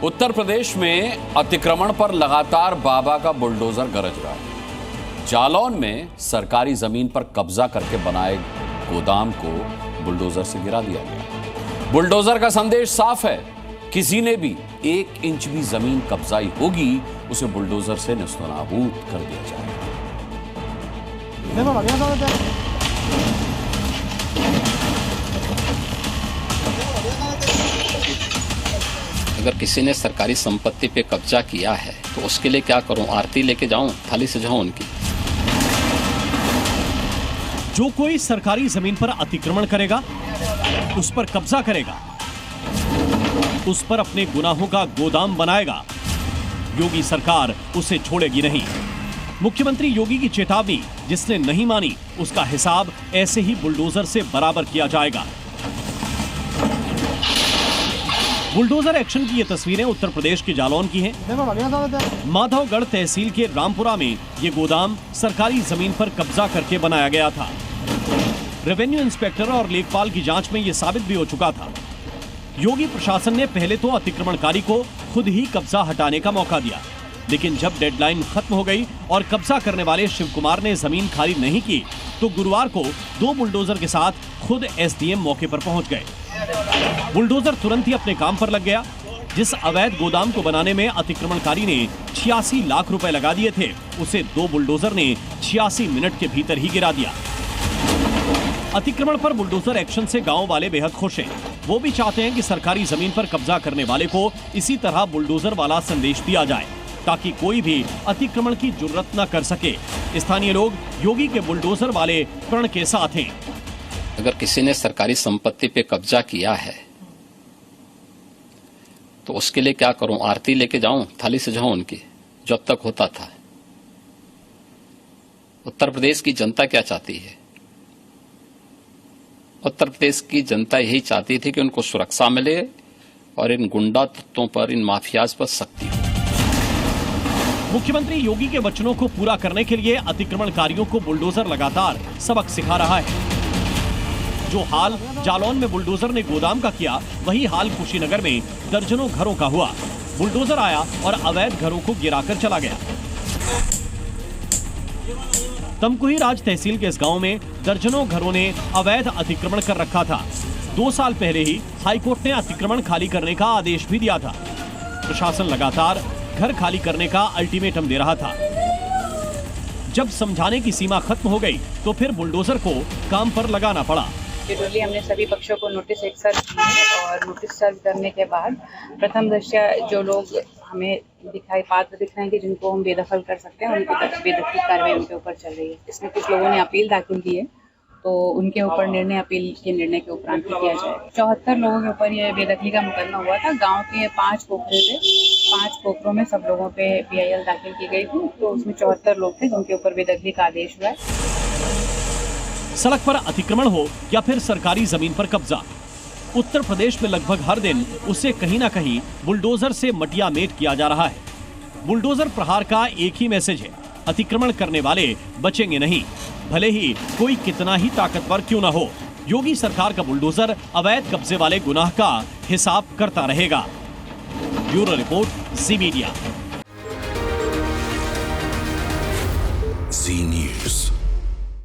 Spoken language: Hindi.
उत्तर प्रदेश में अतिक्रमण पर लगातार बाबा का बुलडोजर गरज रहा है। जालौन में सरकारी जमीन पर कब्जा करके बनाए गोदाम को बुलडोजर से गिरा दिया गया। बुलडोजर का संदेश साफ है, किसी ने भी 1 इंच भी जमीन कब्जाई होगी उसे बुलडोजर से नेस्तनाबूद कर दिया जाएगा। अगर किसी ने सरकारी संपत्ति पे कब्जा किया है तो उसके लिए क्या करूं? आरती लेके जाऊं, थाली सजाऊं उनकी? जो कोई सरकारी जमीन पर अतिक्रमण करेगा, उस पर कब्जा करेगा, उस पर अपने गुनाहों का गोदाम बनाएगा, योगी सरकार उसे छोड़ेगी नहीं। मुख्यमंत्री योगी की चेतावनी, जिसने नहीं मानी उसका हिसाब ऐसे ही बुलडोजर से बराबर किया जाएगा। बुलडोजर एक्शन की ये तस्वीरें उत्तर प्रदेश के जालौन की हैं। माधवगढ़ तहसील के रामपुरा में ये गोदाम सरकारी जमीन पर कब्जा करके बनाया गया था। रेवेन्यू इंस्पेक्टर और लेखपाल की जांच में ये साबित भी हो चुका था। योगी प्रशासन ने पहले तो अतिक्रमणकारी को खुद ही कब्जा हटाने का मौका दिया, लेकिन जब डेडलाइन खत्म हो गई और कब्जा करने वाले शिव कुमार ने जमीन खाली नहीं की, तो गुरुवार को 2 बुलडोजर के साथ खुद एसडीएम मौके पर पहुंच गए। बुलडोजर तुरंत ही अपने काम पर लग गया। जिस अवैध गोदाम को बनाने में अतिक्रमणकारी ने 86 लाख रुपए लगा दिए थे, उसे 2 बुलडोजर ने 86 मिनट के भीतर ही गिरा दिया। अतिक्रमण पर बुलडोजर एक्शन से गांव वाले बेहद खुश हैं। वो भी चाहते हैं कि सरकारी जमीन पर कब्जा करने वाले को इसी तरह बुलडोजर वाला संदेश दिया जाए, ताकि कोई भी अतिक्रमण की जुर्रत न कर सके। स्थानीय लोग योगी के बुलडोजर वाले प्रण के साथ हैं। अगर किसी ने सरकारी संपत्ति पे कब्जा किया है तो उसके लिए क्या करूं? आरती लेके जाऊं, थाली सजाऊं उनकी, जो अब तक होता था। उत्तर प्रदेश की जनता क्या चाहती है? उत्तर प्रदेश की जनता यही चाहती थी कि उनको सुरक्षा मिले और इन गुंडा तत्वों पर, इन माफियाज पर सख्ती हो। मुख्यमंत्री योगी के वचनों को पूरा करने के लिए अतिक्रमणकारियों को बुलडोजर लगातार सबक सिखा रहा है। जो हाल जालौन में बुलडोजर ने गोदाम का किया, वही हाल कुशीनगर में दर्जनों घरों का हुआ। बुलडोजर आया और अवैध घरों को गिराकर चला गया। तमकुही राज तहसील के इस गांव में दर्जनों घरों ने अवैध अतिक्रमण कर रखा था। 2 साल पहले ही हाईकोर्ट ने अतिक्रमण खाली करने का आदेश भी दिया था। प्रशासन लगातार घर खाली करने का अल्टीमेटम दे रहा था। जब समझाने की सीमा खत्म हो गई तो फिर बुलडोजर को काम पर लगाना पड़ा। शेड्यूली हमने सभी पक्षों को नोटिस एक सर्व किए और नोटिस सर्व करने के बाद प्रथम दृष्टया जो लोग हमें पात्र दिख रहे हैं कि जिनको हम बेदखल कर सकते हैं, उनकी बेदखल कार्रवाई उनके ऊपर चल रही है। इसमें कुछ लोगों ने अपील दाखिल की है, तो उनके ऊपर अपील के निर्णय के उपरांत किया जाए। 74 लोगों के ऊपर ये बेदखली का मुकदमा हुआ था। गाँव के 5 पोखरे थे, 5 पोखरों में सब लोगों पे PIL दाखिल की गई थी, तो उसमें 74 लोग थे जिनके ऊपर बेदखली का आदेश हुआ है। सड़क पर अतिक्रमण हो या फिर सरकारी जमीन पर कब्जा, उत्तर प्रदेश में लगभग हर दिन उसे कहीं ना कहीं बुलडोजर से मटिया मेट किया जा रहा है। बुलडोजर प्रहार का एक ही मैसेज है, अतिक्रमण करने वाले बचेंगे नहीं, भले ही कोई कितना ही ताकतवर क्यों ना हो। योगी सरकार का बुलडोजर अवैध कब्जे वाले गुनाह का हिसाब करता रहेगा। ब्यूरो रिपोर्ट, जी मीडिया।